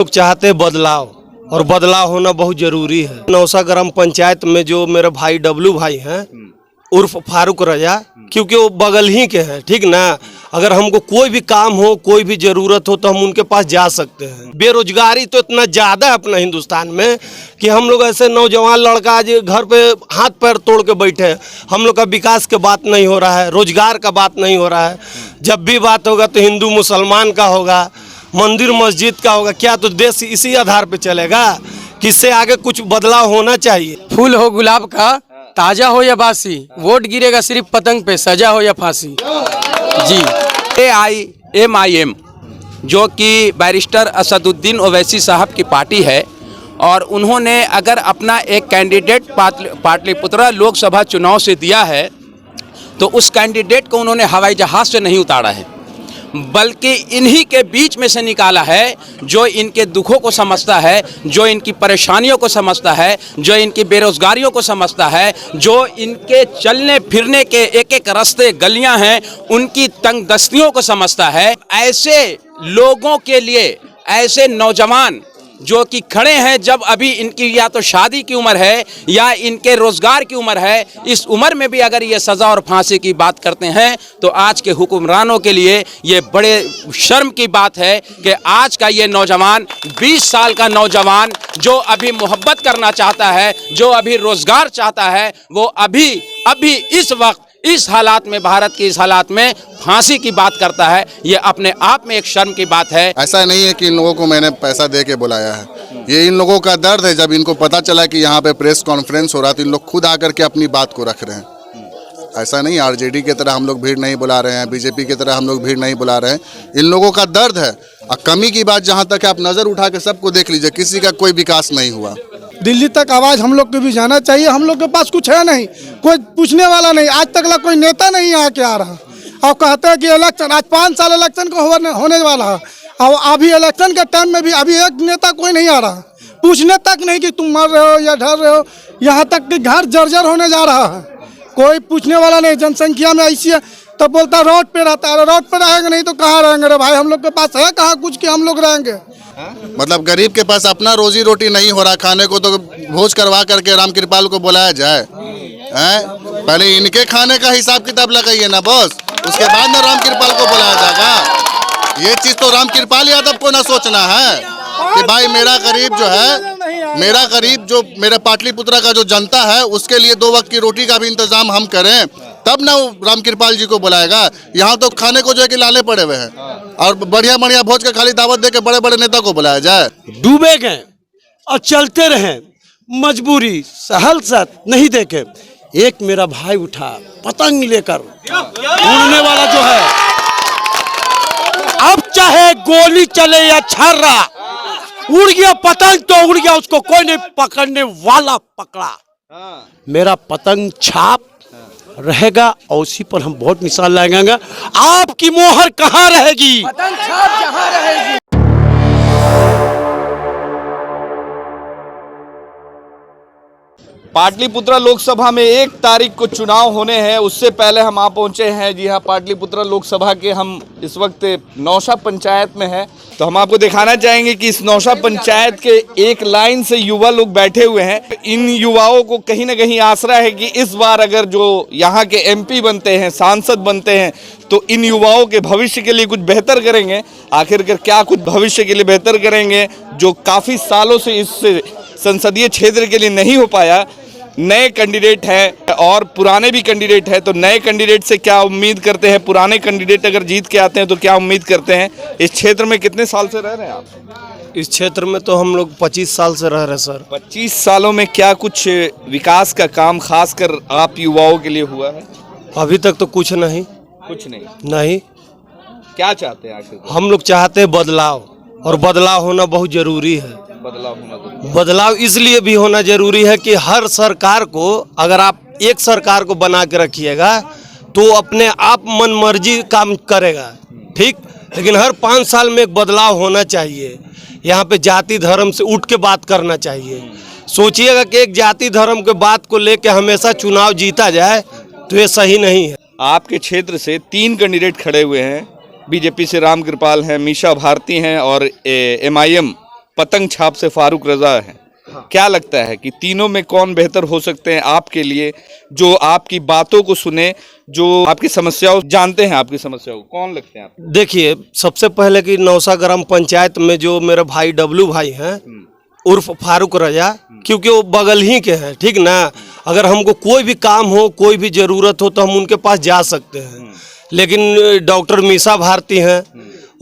लोग चाहते हैं बदलाव, और बदलाव होना बहुत जरूरी है। नौसा ग्राम पंचायत में जो मेरे भाई डब्लू भाई हैं उर्फ फारूक रजा, क्योंकि वो बगल ही के हैं, ठीक ना। अगर हमको कोई भी काम हो, कोई भी जरूरत हो, तो हम उनके पास जा सकते हैं। बेरोजगारी तो इतना ज़्यादा है अपना हिंदुस्तान में कि हम लोग ऐसे नौजवान लड़का आज घर पे हाथ पैर तोड़ के बैठे हैं। हम लोग का विकास का बात नहीं हो रहा है, रोजगार का बात नहीं हो रहा है। जब भी बात होगा तो हिंदू मुसलमान का होगा, मंदिर मस्जिद का होगा। क्या तो देश इसी आधार पे चलेगा कि इससे आगे कुछ बदलाव होना चाहिए। फूल हो गुलाब का, ताजा हो या बासी, वोट गिरेगा सिर्फ पतंग पे, सजा हो या फांसी। जी। AIMIM जो कि बैरिस्टर असदुद्दीन ओवैसी साहब की पार्टी है, और उन्होंने अगर अपना एक कैंडिडेट पाटलिपुत्रा लोकसभा चुनाव से दिया है तो उस कैंडिडेट को उन्होंने हवाई जहाज से नहीं उतारा है, बल्कि इन्हीं के बीच में से निकाला है जो इनके दुखों को समझता है, जो इनकी परेशानियों को समझता है, जो इनकी बेरोजगारियों को समझता है, जो इनके चलने फिरने के एक एक रास्ते गलियां हैं उनकी तंगदस्तियों को समझता है। ऐसे लोगों के लिए, ऐसे नौजवान जो कि खड़े हैं, जब अभी इनकी या तो शादी की उम्र है या इनके रोजगार की उम्र है, इस उम्र में भी अगर ये सज़ा और फांसी की बात करते हैं तो आज के हुक्मरानों के लिए ये बड़े शर्म की बात है कि आज का ये नौजवान, 20 साल का नौजवान जो अभी मोहब्बत करना चाहता है, जो अभी रोजगार चाहता है, वो अभी इस वक्त इस हालात में, भारत के इस हालात में फांसी की बात करता है। ये अपने आप में एक शर्म की बात है। ऐसा नहीं है कि इन लोगों को मैंने पैसा दे के बुलाया है, ये इन लोगों का दर्द है। जब इनको पता चला कि यहाँ पे प्रेस कॉन्फ्रेंस हो रहा तो इन लोग खुद आकर के अपनी बात को रख रहे हैं। ऐसा नहीं आरजेडी की तरह हम लोग भीड़ नहीं बुला रहे हैं, बीजेपी की तरह हम लोग भीड़ नहीं बुला रहे हैं। इन लोगों का दर्द है। और कमी की बात जहाँ तक है, आप नज़र उठा के सबको देख लीजिए, किसी का कोई विकास नहीं हुआ। दिल्ली तक आवाज़ हम लोग को भी जाना चाहिए। हम लोग के पास कुछ है नहीं, कोई पूछने वाला नहीं। आज तक कोई नेता नहीं आके आ रहा, और कहते हैं कि इलेक्शन, आज 5 साल इलेक्शन को होने वाला है, और अभी इलेक्शन के टाइम में भी अभी एक नेता कोई नहीं आ रहा, पूछने तक नहीं कि तुम मर रहे हो या ढर रहे हो। यहाँ तक कि घर जर्जर होने जा रहा है, कोई पूछने वाला नहीं। जनसंख्या में ऐसी है तो बोलता रोड पे रहता है, रोड पे रहेंगे नहीं तो कहाँ रहेंगे रे भाई। हम लोग के पास है कहाँ कुछ कि हम लोग रहेंगे। मतलब गरीब के पास अपना रोजी रोटी नहीं हो रहा खाने को, तो भोज करवा करके राम कृपाल को बुलाया जाए। पहले इनके खाने का हिसाब किताब लगाइए ना बॉस, उसके बाद ना राम कृपाल को बुलाया जाएगा। ये चीज तो राम कृपाल यादव को ना सोचना है कि भाई मेरा गरीब जो है, मेरे पाटलिपुत्रा का जो जनता है, उसके लिए 2 वक्त की रोटी का भी इंतजाम हम करें, तब ना राम कृपाल जी को बुलाएगा। यहाँ तो खाने को जो है कि लाले पड़े हुए हैं, और बढ़िया बढ़िया भोज का खाली दावत दे के बड़े बड़े नेता को बुलाया जाए। डूबे गए और चलते रहे, मजबूरी सहलसत नहीं देखे। एक मेरा भाई उठा पतंग लेकर, उड़ने वाला जो है, अब चाहे गोली चले या छर्रा, उड़ गया पतंग तो उड़ गया, उसको कोई नहीं पकड़ने वाला पकड़ा। मेरा पतंग छाप रहेगा और उसी पर हम वोट निशान लगाएंगे। आपकी मोहर कहाँ रहेगी? पतंग छाप जहाँ रहेगी। पाटलिपुत्रा लोकसभा में 1 तारीख को चुनाव होने हैं, उससे पहले हम आ पहुंचे हैं। जी हाँ, पाटलिपुत्रा लोकसभा के हम इस वक्त नौसा पंचायत में हैं। तो हम आपको दिखाना चाहेंगे कि इस नौसा पंचायत के एक लाइन से युवा लोग बैठे हुए हैं। इन युवाओं को कहीं ना कहीं आसरा है कि इस बार अगर जो यहाँ के MP बनते हैं, सांसद बनते हैं, तो इन युवाओं के भविष्य के लिए कुछ बेहतर करेंगे। आखिरकार क्या कुछ भविष्य के लिए बेहतर करेंगे जो काफ़ी सालों से इस संसदीय क्षेत्र के लिए नहीं हो पाया। नए कैंडिडेट हैं और पुराने भी कैंडिडेट हैं, तो नए कैंडिडेट से क्या उम्मीद करते हैं, पुराने कैंडिडेट अगर जीत के आते हैं तो क्या उम्मीद करते हैं। इस क्षेत्र में कितने साल से रह रहे हैं आप? इस क्षेत्र में तो हम लोग 25 साल से रह रहे हैं सर। 25 सालों में क्या कुछ विकास का काम खासकर आप युवाओं के लिए हुआ है? अभी तक तो कुछ नहीं। कुछ नहीं। क्या चाहते हैं आखिर? हम लोग चाहते हैं बदलाव, और बदलाव होना बहुत जरूरी है। बदलाव इसलिए भी होना जरूरी है कि हर सरकार को, अगर आप एक सरकार को बना के रखिएगा तो अपने आप मन मर्जी काम करेगा, ठीक। लेकिन हर 5 साल में एक बदलाव होना चाहिए। यहाँ पे जाति धर्म से उठ के बात करना चाहिए। सोचिएगा कि एक जाति धर्म के बात को लेके हमेशा चुनाव जीता जाए तो ये सही नहीं है। आपके क्षेत्र से 3 कैंडिडेट खड़े हुए हैं। बीजेपी से राम कृपाल हैं, मीशा भारती हैं और MIM पतंग छाप से फारूक रजा हैं। क्या लगता है कि तीनों में कौन बेहतर हो सकते हैं आपके लिए, जो आपकी बातों को सुने, जो आपकी समस्याओं जानते हैं, आपकी समस्याओं कौन लगते हैं आप? देखिए, सबसे पहले कि नौसा ग्राम पंचायत में जो मेरे भाई डब्लू भाई हैं उर्फ फारूक रजा, क्योंकि वो बगल ही के हैं, ठीक ना। अगर हमको कोई भी काम हो, कोई भी ज़रूरत हो तो हम उनके पास जा सकते हैं। लेकिन डॉक्टर मीसा भारती हैं,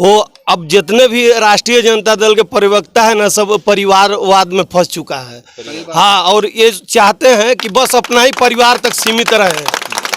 वो अब जितने भी राष्ट्रीय जनता दल के प्रवक्ता है ना, सब परिवारवाद में फंस चुका है। हाँ, और ये चाहते हैं कि बस अपना ही परिवार तक सीमित रहे।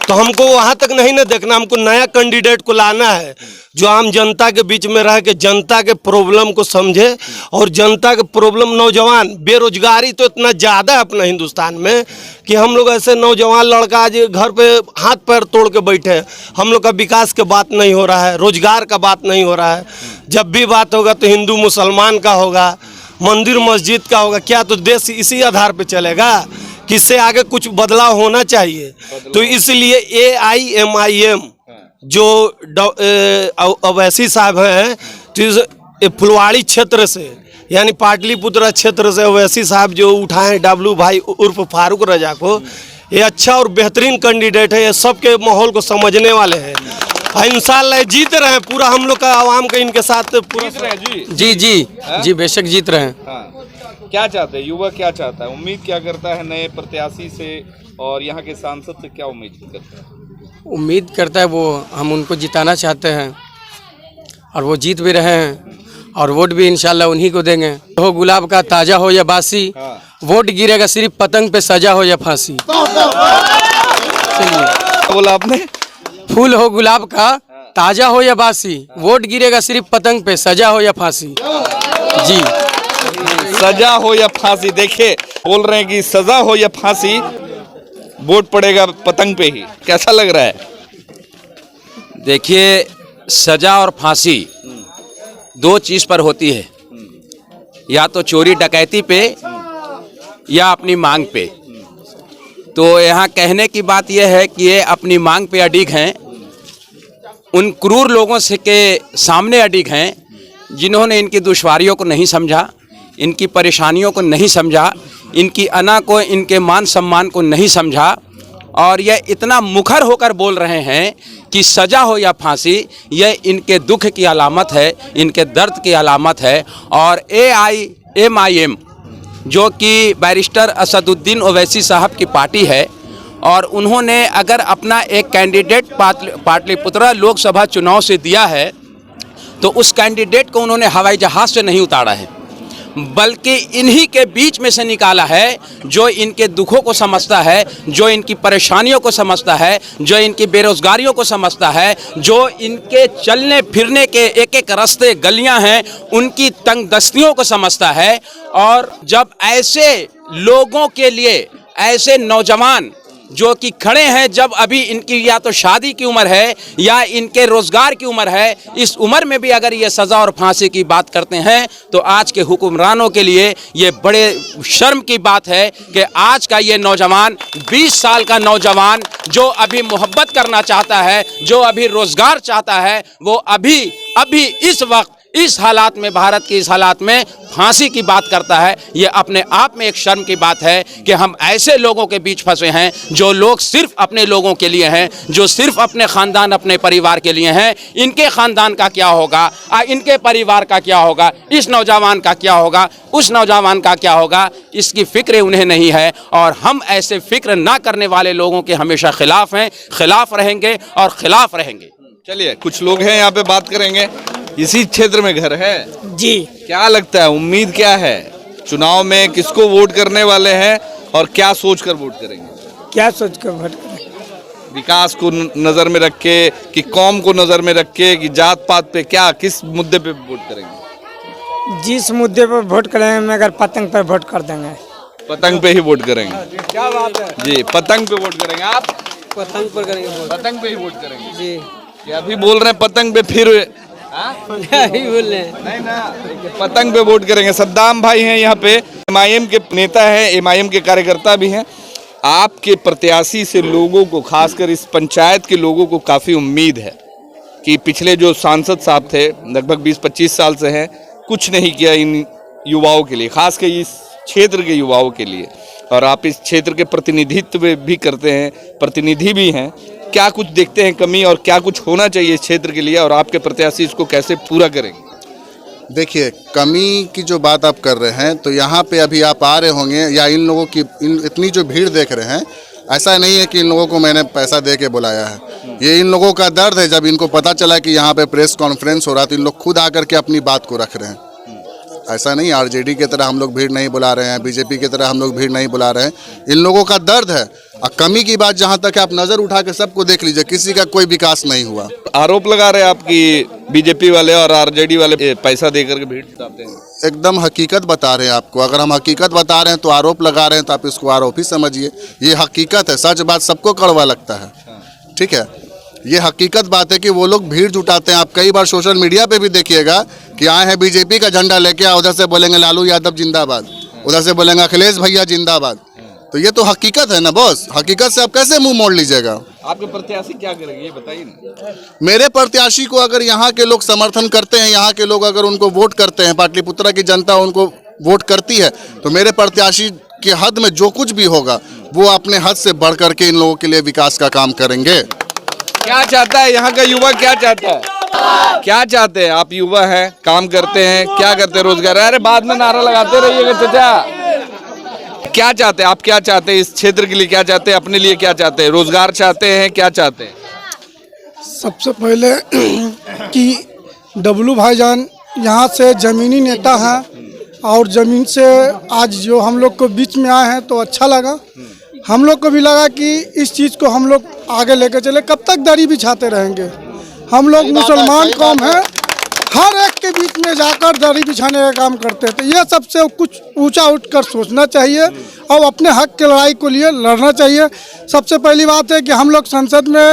तो हमको वहाँ तक नहीं ना देखना, हमको नया कैंडिडेट को लाना है जो आम जनता के बीच में रह के जनता के प्रॉब्लम को समझे। और जनता के प्रॉब्लम, नौजवान बेरोजगारी तो इतना ज़्यादा है अपना हिंदुस्तान में कि हम लोग ऐसे नौजवान लड़का आज घर पे हाथ पैर तोड़ के बैठे हैं। हम लोग का विकास के बात नहीं हो रहा है, रोजगार का बात नहीं हो रहा है। जब भी बात होगा तो हिंदू मुसलमान का होगा, मंदिर मस्जिद का होगा। क्या तो देश इसी आधार पे चलेगा? किससे आगे कुछ बदलाव होना चाहिए। तो इसलिए AIMIM जो अवैसी साहब हैं, तो फुलवाड़ी क्षेत्र से यानी पाटलिपुत्र क्षेत्र से अवैसी साहब जो उठाए डब्लू भाई उर्फ फारूक रजा को, ये अच्छा और बेहतरीन कैंडिडेट है। ये सबके माहौल को समझने वाले हैं। इंशाल्लाह जीत रहे हैं। पूरा हम लोग का आवाम का इनके साथ पूरा जी बेशक जीत रहे हैं। हाँ। क्या चाहते हैं युवा, क्या चाहता है, उम्मीद क्या करता है नए प्रत्याशी से, और यहाँ के सांसद से क्या उम्मीद करता है? उम्मीद करता है वो, हम उनको जिताना चाहते हैं और वो जीत भी रहे हैं, और वोट भी इंशाल्लाह उन्हीं को देंगे। हो गुलाब का ताज़ा हो या बासी, वोट गिरेगा सिर्फ पतंग पे सजा हो या फांसी। चलिए, बोला आपने? फूल हो गुलाब का ताज़ा हो या बासी, वोट गिरेगा सिर्फ पतंग पे सजा हो या फांसी। जी, सजा हो या फांसी। देखिए, बोल रहे हैं कि सजा हो या फांसी, वोट पड़ेगा पतंग पे ही। कैसा लग रहा है? देखिए, सजा और फांसी दो चीज़ पर होती है, या तो चोरी डकैती पे या अपनी मांग पे। तो यहाँ कहने की बात यह है कि ये अपनी मांग पे अडिग हैं, उन क्रूर लोगों से के सामने अडिग हैं जिन्होंने इनकी दुश्वारियों को नहीं समझा, इनकी परेशानियों को नहीं समझा, इनकी अना को, इनके मान सम्मान को नहीं समझा, और यह इतना मुखर होकर बोल रहे हैं कि सजा हो या फांसी, यह इनके दुख की अलामत है, इनके दर्द की अलामत है। और AIMIM जो कि बैरिस्टर असदुद्दीन ओवैसी साहब की पार्टी है, और उन्होंने अगर अपना एक कैंडिडेट पाटलिपुत्रा लोकसभा चुनाव से दिया है तो उस कैंडिडेट को उन्होंने हवाई जहाज़ से नहीं उतारा है, बल्कि इन्हीं के बीच में से निकाला है जो इनके दुखों को समझता है, जो इनकी परेशानियों को समझता है, जो इनकी बेरोजगारियों को समझता है, जो इनके चलने फिरने के एक एक रास्ते गलियां हैं उनकी तंगदस्तियों को समझता है। और जब ऐसे लोगों के लिए, ऐसे नौजवान जो कि खड़े हैं, जब अभी इनकी या तो शादी की उम्र है या इनके रोजगार की उम्र है, इस उम्र में भी अगर ये सज़ा और फांसी की बात करते हैं तो आज के हुक्मरानों के लिए ये बड़े शर्म की बात है कि आज का ये नौजवान, 20 साल का नौजवान जो अभी मोहब्बत करना चाहता है, जो अभी रोजगार चाहता है, वो अभी इस वक्त इस हालात में, भारत के इस हालात में फांसी की बात करता है। ये अपने आप में एक शर्म की बात है कि हम ऐसे लोगों के बीच फंसे हैं जो लोग सिर्फ अपने लोगों के लिए हैं, जो सिर्फ अपने ख़ानदान, अपने परिवार के लिए हैं। इनके ख़ानदान का क्या होगा, इनके परिवार का क्या होगा, इस नौजवान का क्या होगा, उस नौजवान का क्या होगा, इसकी फ़िक्र उन्हें नहीं है। और हम ऐसे फ़िक्र ना करने वाले लोगों के हमेशा ख़िलाफ़ हैं, ख़िलाफ़ रहेंगे और ख़िलाफ़ रहेंगे। चलिए, कुछ लोग हैं यहाँ पे, बात करेंगे। इसी क्षेत्र में घर है जी। क्या लगता है, उम्मीद क्या है चुनाव में, किसको वोट करने वाले हैं और क्या सोच कर वोट करेंगे? क्या सोच कर वोट करेंगे? विकास को नजर में रख के, कि कौम को नजर में रख के, कि जात पात पे, क्या किस मुद्दे पे वोट करेंगे? जिस मुद्दे पर वोट करेंगे, मगर पतंग पर वोट कर देंगे। पतंग पे ही वोट करेंगे? क्या बात है जी, पतंग पे वोट करेंगे। आप? पतंग पर करेंगे वोट। पतंग पे ही वोट करेंगे जी। क्या अभी बोल रहे हैं पतंग पे, फिर नहीं बोल रहे हैं। नहीं ना, पतंग पे वोट करेंगे। सद्दाम भाई हैं यहाँ पे, MIM के नेता हैं, MIM के कार्यकर्ता भी हैं। आपके प्रत्याशी से लोगों को, खासकर इस पंचायत के लोगों को काफ़ी उम्मीद है कि पिछले जो सांसद साहब थे, लगभग 20-25 साल से हैं, कुछ नहीं किया इन युवाओं के लिए, खास कर इस क्षेत्र के युवाओं के लिए, और आप इस क्षेत्र के प्रतिनिधित्व भी करते हैं, प्रतिनिधि भी हैं, क्या कुछ देखते हैं कमी और क्या कुछ होना चाहिए इस क्षेत्र के लिए, और आपके प्रत्याशी इसको कैसे पूरा करेंगे? देखिए, कमी की जो बात आप कर रहे हैं, तो यहाँ पे अभी आप आ रहे होंगे या इन लोगों की इतनी जो भीड़ देख रहे हैं, ऐसा नहीं है कि इन लोगों को मैंने पैसा दे के बुलाया है। ये इन लोगों का दर्द है। जब इनको पता चला कि यहाँ पे प्रेस कॉन्फ्रेंस हो रहा, तो इन लोग खुद आकर के अपनी बात को रख रहे हैं। ऐसा नहीं आरजेडी की तरह हम लोग भीड़ नहीं बुला रहे हैं, बीजेपी की तरह हम लोग भीड़ नहीं बुला रहे हैं। इन लोगों का दर्द है। और कमी की बात जहाँ तक है, आप नज़र उठा के सबको देख लीजिए, किसी का कोई विकास नहीं हुआ। आरोप लगा रहे हैं आपकी बीजेपी वाले और आरजेडी वाले पैसा देकर के भीड़ जुटाते हैं। एकदम हकीकत बता रहे हैं आपको। अगर हम हकीकत बता रहे हैं तो आरोप लगा रहे हैं, तो आप इसको आरोप ही समझिए। ये हकीकत है। सच बात सबको कड़वा लगता है, ठीक है। ये हकीकत बात है कि वो लोग भीड़ जुटाते हैं। आप कई बार सोशल मीडिया पे भी देखिएगा कि आए हैं बीजेपी का झंडा लेके, उधर से बोलेंगे लालू यादव जिंदाबाद, उधर से बोलेंगे अखिलेश भैया जिंदाबाद। तो ये तो हकीकत है ना बॉस। हकीकत से आप कैसे मुंह मोड़ लीजिएगा? आपके प्रत्याशी क्या करेंगे ये बताइए ना। मेरे प्रत्याशी को अगर यहाँ के लोग समर्थन करते हैं, यहाँ के लोग अगर उनको वोट करते हैं, पाटलिपुत्रा की जनता उनको वोट करती है, तो मेरे प्रत्याशी के हद में जो कुछ भी होगा वो अपने हद से बढ़ करके इन लोगों के लिए विकास का काम करेंगे। क्या चाहता है यहाँ का युवा, क्या चाहता है, क्या चाहते हैं? आप युवा हैं, काम करते हैं, क्या करते हैं? रोजगार। अरे बाद में नारा लगाते रहिएगा चाचा। क्या चाहते हैं आप, क्या चाहते हैं इस क्षेत्र के लिए, क्या चाहते हैं अपने लिए, क्या चाहते हैं? रोजगार चाहते हैं, क्या चाहते हैं? सबसे पहले कि डब्लू भाईजान यहाँ से ज़मीनी नेता हैं और ज़मीन से आज जो हम लोग को बीच में आए हैं तो अच्छा लगा। हम लोग को भी लगा कि इस चीज़ को हम लोग आगे लेकर चले। कब तक दरी बिछाते रहेंगे? हम लोग मुसलमान कौम हैं, हर एक के बीच में जाकर दरी बिछाने का काम करते हैं। तो ये सबसे कुछ ऊंचा उठकर सोचना चाहिए और अपने हक की लड़ाई को लिए लड़ना चाहिए। सबसे पहली बात है कि हम लोग संसद में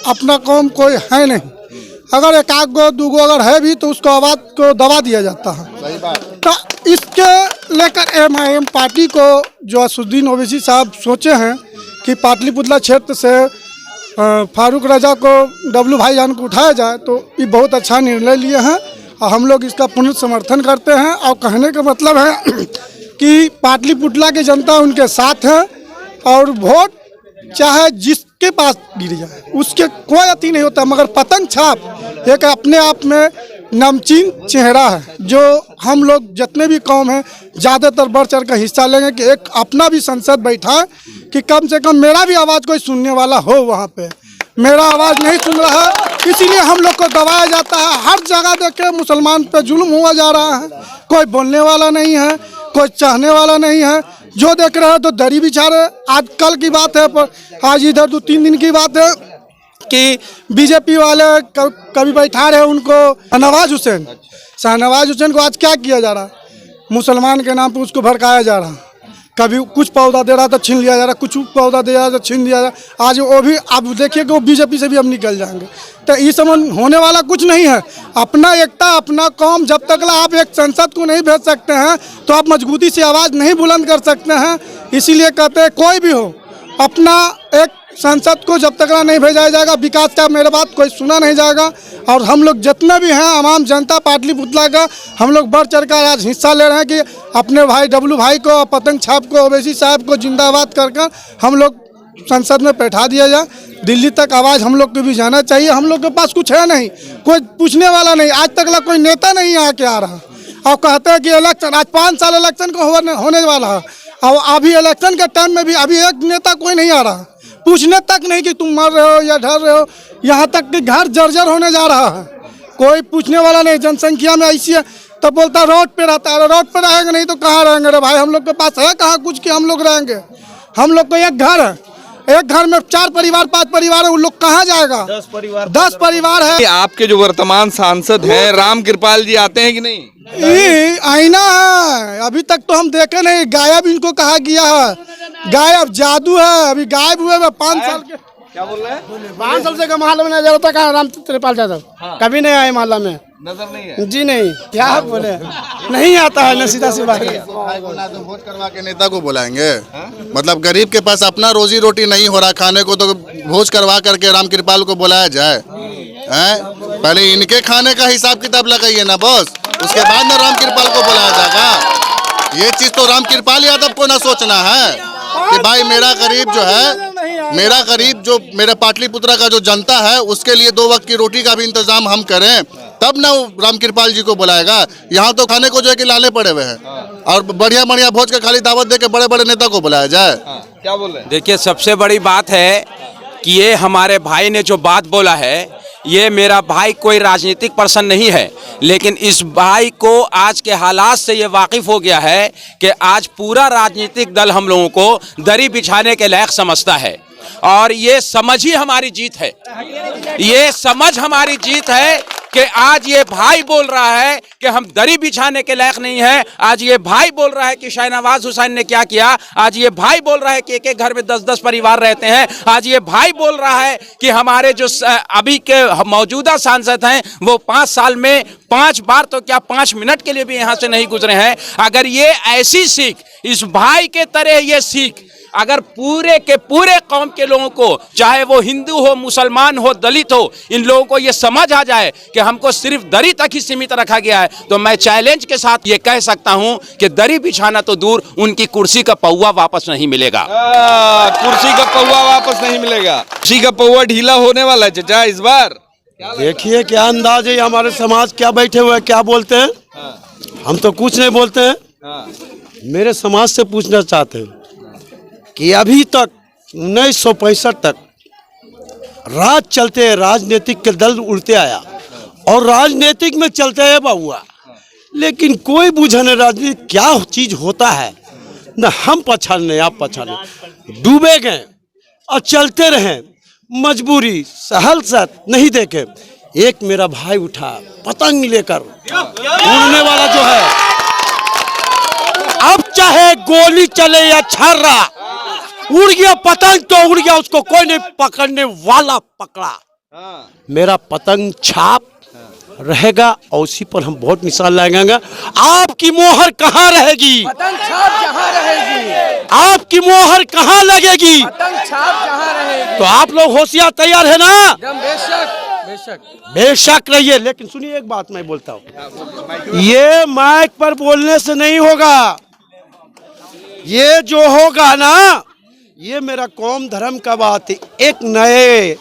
अपना कौम कोई है नहीं। अगर एक आध गो दो गो अगर है भी तो उसको आवाज़ को दबा दिया जाता है। सही बात। तो इसके लेकर MIM पार्टी को जो असदुद्दीन ओवैसी साहब सोचे हैं कि पाटलिपुत्रा क्षेत्र से फारूक रजा को डब्लू भाईजान को उठाया जाए, तो ये बहुत अच्छा निर्णय लिए हैं और हम लोग इसका पूर्ण समर्थन करते हैं। और कहने का मतलब है कि पाटलिपुत्रा की जनता उनके साथ है और वोट चाहे जिसके पास गिर जाए उसके कोई अति नहीं होता, मगर पतंग छाप एक अपने आप में नमचीन चेहरा है जो हम लोग जितने भी कौम हैं ज़्यादातर बढ़ चढ़ कर हिस्सा लेंगे कि एक अपना भी संसद बैठा है कि कम से कम मेरा भी आवाज़ कोई सुनने वाला हो। वहाँ पे मेरा आवाज़ नहीं सुन रहा है, इसीलिए हम लोग को दबाया जाता है। हर जगह देखे मुसलमान पे जुल्म हुआ जा रहा है, कोई बोलने वाला नहीं है, कोई चाहने वाला नहीं है। जो देख रहे हैं तो दरी बिछा रहे। आज कल की बात है, पर आज इधर 2-3 दिन की बात है कि बीजेपी वाले कभी बैठा रहे उनको शाहनवाज हुसैन को आज क्या किया जा रहा? मुसलमान के नाम पे उसको भड़काया जा रहा। कभी कुछ पौधा दे रहा था छीन लिया जा रहा, कुछ पौधा दे रहा था छीन लिया जा रहा। आज वो भी आप देखिए कि वो बीजेपी से भी अब निकल जाएंगे। तो ये सब होने वाला कुछ नहीं है। अपना एकता, अपना कौम, जब तक आप एक संसद को नहीं भेज सकते हैं तो आप मजबूती से आवाज़ नहीं बुलंद कर सकते हैं। इसीलिए कहते हैं कोई भी हो, अपना एक संसद को जब तक नहीं भेजा जाएगा, विकास का मेरे बात कोई सुना नहीं जाएगा। और हम लोग जितने भी हैं आवाम जनता पाटलिपुत्रा का, हम लोग बढ़ चढ़ कर आज हिस्सा ले रहे हैं कि अपने भाई डब्लू भाई को, पतंग छाप को, ओवैसी साहब को जिंदाबाद कर हम लोग संसद में बैठा दिया जाए। दिल्ली तक आवाज़ हम लोग को भी जाना चाहिए। हम लोग के पास कुछ है नहीं, कोई पूछने वाला नहीं। आज तक कोई नेता नहीं यहाँ के आ रहा और कहते हैं कि इलेक्शन, आज 5 साल इलेक्शन को होने वाला है और अभी इलेक्शन के टाइम में भी अभी एक नेता कोई नहीं आ रहा पूछने तक नहीं कि तुम मर रहे हो या ढर रहे हो। यहाँ तक कि घर जर्जर होने जा रहा है, कोई पूछने वाला नहीं। जनसंख्या में ऐसी है तो बोलता रोड पे रहता है। रोड पे रहेंगे नहीं तो कहाँ रहेंगे रे भाई? हम लोग के पास है कहाँ कुछ कि हम लोग रहेंगे? हम लोग को एक घर है, एक घर में 4 परिवार 5 परिवार है, उन लोग कहाँ जाएगा? 10 परिवार है। आपके जो वर्तमान सांसद हैं राम कृपाल जी आते हैं कि नहीं? ये आईना है, अभी तक तो हम देखे नहीं। गायब इनको कहा गया है, गायब जादू है। अभी गायब हुए 5 साल के। क्या बोल रहे हैं? 5 साल से मोहल्ला में नजर आता कहाँ राम कृपाल यादव? कभी नहीं आए मोहल्ला में, नजर नहीं है जी नहीं। क्या बोले, नहीं आता है ना, सीधा सी बात है। तो वोट करवा के नेता को बुलाएंगे? मतलब गरीब के पास अपना रोजी रोटी नहीं हो रहा खाने को, तो भोज करवा करके राम कृपाल को बुलाया जाए? हैं? पहले इनके खाने का हिसाब किताब लगाइए ना बॉस। उसके बाद ना राम कृपाल को बुलाया जाएगा। ये चीज तो राम कृपाल यादव को ना सोचना है कि भाई मेरा गरीब जो है, मेरा गरीब जो मेरे पाटलिपुत्रा का जो जनता है उसके लिए 2 वक्त की रोटी का भी इंतजाम हम करें, तब ना वो राम कृपाल जी को बुलाएगा। यहाँ तो खाने को जो है कि लाले पड़े हुए हैं और बढ़िया बढ़िया भोज के खाली दावत दे के बड़े बड़े नेता को बुलाया जाए। क्या बोल रहे हैं? देखिए, सबसे बड़ी बात है कि ये हमारे भाई ने जो बात बोला है, ये मेरा भाई कोई राजनीतिक पर्सन नहीं है, लेकिन इस भाई को आज के हालात से ये वाकिफ हो गया है कि आज पूरा राजनीतिक दल हम लोगों को दरी बिछाने के लायक समझता है। और ये समझ ही हमारी जीत है, ये समझ हमारी जीत है कि आज ये भाई बोल रहा है कि हम दरी बिछाने के लायक नहीं है। आज ये भाई बोल रहा है कि शाहनवाज हुसैन ने क्या किया। आज ये भाई बोल रहा है कि एक एक घर में 10-10 परिवार रहते हैं। आज ये भाई बोल रहा है कि हमारे जो अभी के मौजूदा सांसद हैं वो 5 साल में 5 बार तो क्या 5 मिनट के लिए भी यहाँ से नहीं गुजरे हैं। अगर ये ऐसी सीख, इस भाई के तरह ये सीख अगर पूरे के पूरे कौम के लोगों को, चाहे वो हिंदू हो, मुसलमान हो, दलित हो, इन लोगों को ये समझ आ जाए कि हमको सिर्फ दरी तक ही सीमित रखा गया है, तो मैं चैलेंज के साथ ये कह सकता हूं कि दरी बिछाना तो दूर, उनकी कुर्सी का पौवा वापस नहीं मिलेगा। कुर्सी का पौवा वापस नहीं मिलेगा। कुर्सी का पौवा ढीला होने वाला है चाचा इस बार। देखिए क्या अंदाज है हमारे समाज क्या बैठे हुए हैं, क्या बोलते हैं। हम तो कुछ नहीं बोलते हैं। मेरे समाज से पूछना चाहते हैं कि अभी तक 1965 तक राज चलते, राजनीतिक के दल उड़ते आया और राजनीतिक में चलते है बहुआ, लेकिन कोई बुझे नहीं राजनीति क्या चीज होता है। न हम पछाड़ने आप पछाड़ने, डूबे गए और चलते रहे, मजबूरी सहलसत नहीं देखे। एक मेरा भाई उठा पतंग लेकर, उड़ने वाला जो है, अब चाहे गोली चले या छर्रा, उड़ गया पतंग तो उड़ गया, उसको कोई नहीं पकड़ने वाला पकड़ा। मेरा पतंग छाप रहेगा और उसी पर हम वोट निशान लगाएंगे। आपकी मोहर कहाँ रहेगी? पतंग छाप जहाँ रहेगी, आपकी मोहर कहाँ लगेगी? पतंग छाप जहाँ रहेगी। तो आप लोग होशियार तैयार है ना? एकदम बेशक बेशक बेशक रहिए। लेकिन सुनिए एक बात मैं बोलता हूँ, ये माइक पर बोलने से नहीं होगा। ये जो होगा ना, ये मेरा कौम धर्म का बात है। एक नए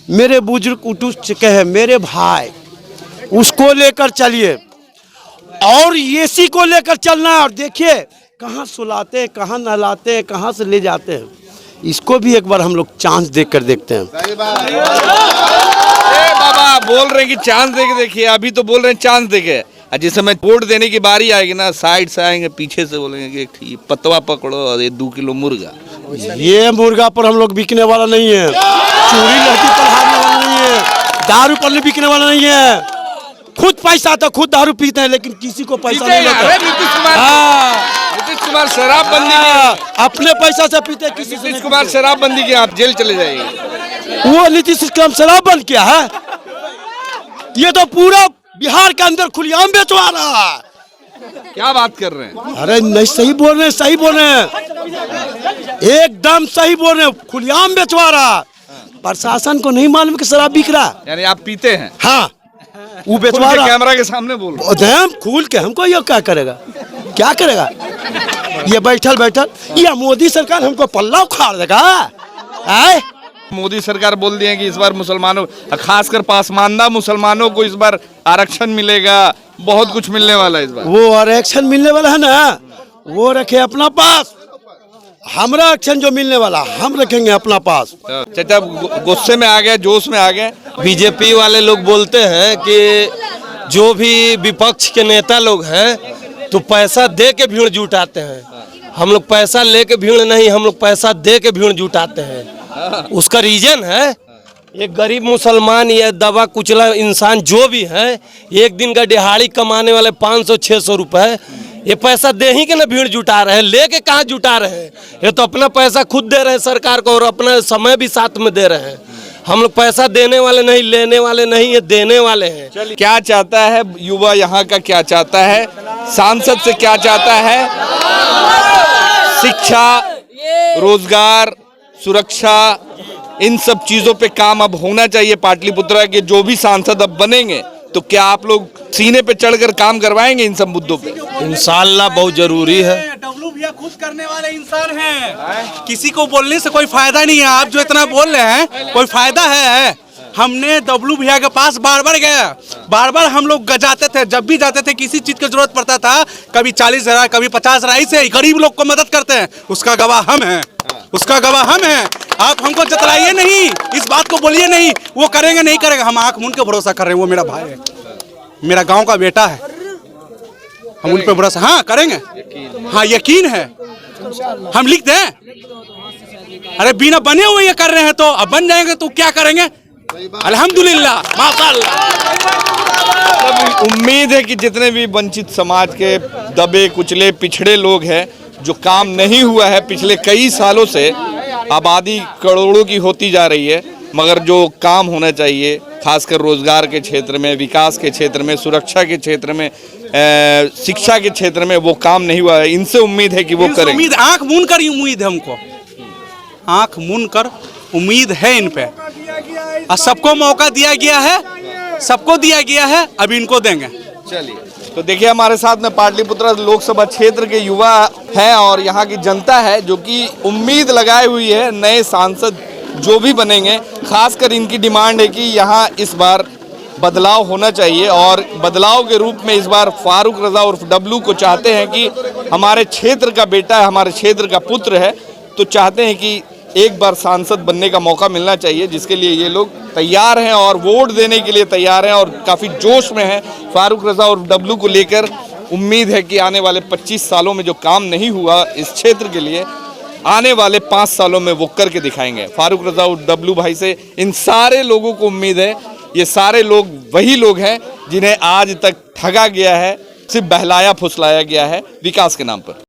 मेरे बुजुर्ग उठ चुके हैं, मेरे भाई, उसको लेकर चलिए और एसी को लेकर चलना है। और देखिए कहाँ सुलाते हैं, कहाँ नहलाते हैं, कहाँ से ले जाते हैं, इसको भी एक बार हम लोग चांस देकर देखते हैं। बाबा बोल रहे हैं कि चांस देके देखिए, अभी तो बोल रहे हैं चांस देके, जिस समय वोट देने की बारी आएगी ना, साइड से आएंगे, पीछे से बोलेंगे कि ठीक पतवा पकड़ो और ये 2 किलो मुर्गा। ये मुर्गा पर हम लोग बिकने वाला नहीं है, चोरी लहटी पर हारने वाला नहीं है, दारू पर बिकने वाला नहीं है। खुद पैसा तो खुद दारू पीते हैं, लेकिन किसी को पैसा नहीं लेते। नीतीश कुमार शराबबंदी के अपने पैसा से पीते, किसी से नीतीश कुमार शराबबंदी के आप जेल चले जाएंगे। वो नीतीश कुमार शराब बंद किया है। ये तो पूरा बिहार के अंदर खुलेआम बेचवा रहा है। क्या बात कर रहे हैं? अरे नहीं, सही बोल रहे हैं, सही बोल रहे हैं, एकदम सही बोल रहे हैं, खुलेआम बेचवा रहा। प्रशासन को नहीं मालूम कि शराब बिक रहा। यानी आप पीते हैं? हाँ, वो बेचवा रहा। कैमरा के सामने बोल रहे हैं खुल के। हमको ये क्या करेगा, क्या करेगा? ये बैठल बैठल ये मोदी सरकार हमको पल्ला उखाड़ देगा। आए मोदी सरकार बोल दिए कि इस बार मुसलमानों, खासकर पासमानदा मुसलमानों को इस बार आरक्षण मिलेगा, बहुत कुछ मिलने वाला है इस बार। वो आरक्षण मिलने वाला है ना, वो रखे अपना पास। हमरा आरक्षण जो मिलने वाला हम रखेंगे अपना पास। चाचा गुस्से में आ गए, जोश में आ गए। बीजेपी वाले लोग बोलते हैं कि जो भी विपक्ष के नेता लोग हैं तो पैसा दे के भीड़ जुटाते हैं। हम लोग पैसा लेके भीड़ नहीं, हम लोग पैसा दे के भीड़ जुटाते हैं। उसका रीजन है, एक गरीब मुसलमान या दबा कुचला इंसान जो भी है, एक दिन का दिहाड़ी कमाने वाले 500-600 रुपए, ये पैसा दे ही के ना भीड़ जुटा रहे हैं। लेके कहाँ जुटा रहे हैं? ये तो अपना पैसा खुद दे रहे हैं सरकार को और अपना समय भी साथ में दे रहे हैं। हम लोग पैसा देने वाले नहीं, लेने वाले नहीं, ये देने वाले हैं। क्या चाहता है युवा यहाँ का, क्या चाहता है सांसद से, क्या चाहता है? शिक्षा, रोजगार, सुरक्षा, इन सब चीज़ों पे काम अब होना चाहिए। पाटलिपुत्रा के जो भी सांसद अब बनेंगे तो क्या आप लोग सीने पे चढ़कर काम करवाएंगे इन सब मुद्दों पे? इंशाल्लाह बहुत जरूरी है। डब्लू भैया खुद करने वाले इंसान हैं, किसी को बोलने से कोई फायदा नहीं है। आप जो इतना बोल रहे हैं कोई फायदा है? हमने डब्लू भैया के पास बार बार गया, बार बार हम लोग जाते थे। जब भी जाते थे किसी चीज की जरूरत पड़ता था, कभी 40,000 कभी 50,000 ऐसे गरीब लोग को मदद करते हैं। उसका गवाह हम हैं, उसका गवाह हम हैं। आप हमको जतलाइए नहीं, इस बात को बोलिए नहीं वो करेंगे नहीं करेंगे। हम आंख मूंद के भरोसा कर रहे हैं, वो मेरा भाई है, मेरा गांव का बेटा है, हम उन पे भरोसा हाँ करेंगे, हाँ यकीन है। हम लिख दें? अरे बिना बने हुए ये कर रहे हैं तो अब बन जाएंगे तो क्या करेंगे? अल्हम्दुलिल्लाह माशाअल्लाह। उम्मीद है कि जितने भी वंचित समाज के दबे कुचले पिछड़े लोग हैं, जो काम नहीं हुआ है पिछले कई सालों से, आबादी करोड़ों की होती जा रही है, मगर जो काम होना चाहिए खासकर रोजगार के क्षेत्र में, विकास के क्षेत्र में, सुरक्षा के क्षेत्र में, शिक्षा के क्षेत्र में वो काम नहीं हुआ है। इनसे उम्मीद है कि वो करेंगे। उम्मीद आंख मूंद कर उम्मीद है हमको, आंख मूंद कर उम्मीद है इन पे। और सबको मौका दिया गया है, सबको दिया गया है, अभी इनको देंगे। चलिए, तो देखिए हमारे साथ में पाटलिपुत्र लोकसभा क्षेत्र के युवा हैं और यहाँ की जनता है जो कि उम्मीद लगाई हुई है नए सांसद जो भी बनेंगे। खासकर इनकी डिमांड है कि यहाँ इस बार बदलाव होना चाहिए और बदलाव के रूप में इस बार फारूक रजा उर्फ डब्लू को चाहते हैं कि हमारे क्षेत्र का बेटा है, हमारे क्षेत्र का पुत्र है, तो चाहते हैं कि एक बार सांसद बनने का मौका मिलना चाहिए, जिसके लिए ये लोग तैयार हैं और वोट देने के लिए तैयार हैं और काफ़ी जोश में हैं। फारूक रजा और डब्लू को लेकर उम्मीद है कि आने वाले 25 सालों में जो काम नहीं हुआ इस क्षेत्र के लिए, आने वाले 5 सालों में वो करके दिखाएंगे। फारूक रजा और डब्लू भाई से इन सारे लोगों को उम्मीद है। ये सारे लोग वही लोग हैं जिन्हें आज तक ठगा गया है, सिर्फ बहलाया फुसलाया गया है विकास के नाम पर।